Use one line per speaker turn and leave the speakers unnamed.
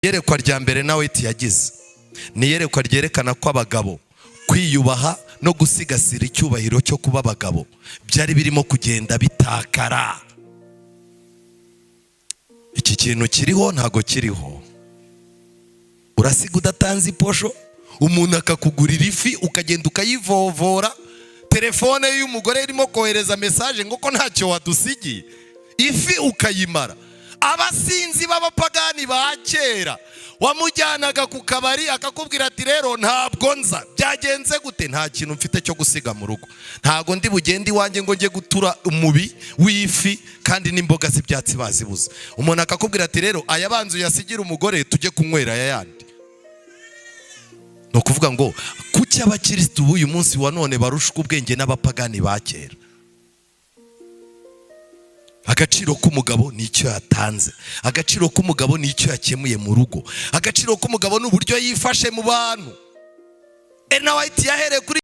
Yerekwa rya mbere nawe yagize ni yerekwa ryerekana ko abagabo kwiyubaha no gusigasira icyubahiro cyo kuba abagabo byari birimo kugenda bitakara. Iki kintu kiriho ntago kiriho. Urasiga udatanze iposho, umuntu akakugurira ifi ukagenda ukayivovora, telefone y'umugore irimo kohereza message ngo ko ntacyo wadusigiye, ifi ukayimara. Abasinzi b'abapagani ba kera wamujyanaga ku kabari akakubwira ati rero ntabwo nza, byagenze gute? Nta kintu mfite cyo gusiga mu rugo, ntago ndi bugende iwanjye ngo nge gutura umubi w'ifi kandi n'imboga z'ibyatsi bazibuze. Umuntu akakubwira ati rero ayabanzu yasigira umugore tujye kunywera yayandi. No kuvuga ngo kuki abakristo uyu munsi wa none barushwa ubwenge n'abapagani ba kera. Agaciro k'umugabo ni icyo yatanze, agaciro k'umugabo ni icyo yakemuye mu rugo, agaciro k'umugabo n'uburyo yifashe mu bantu. Ena White yahereye kuri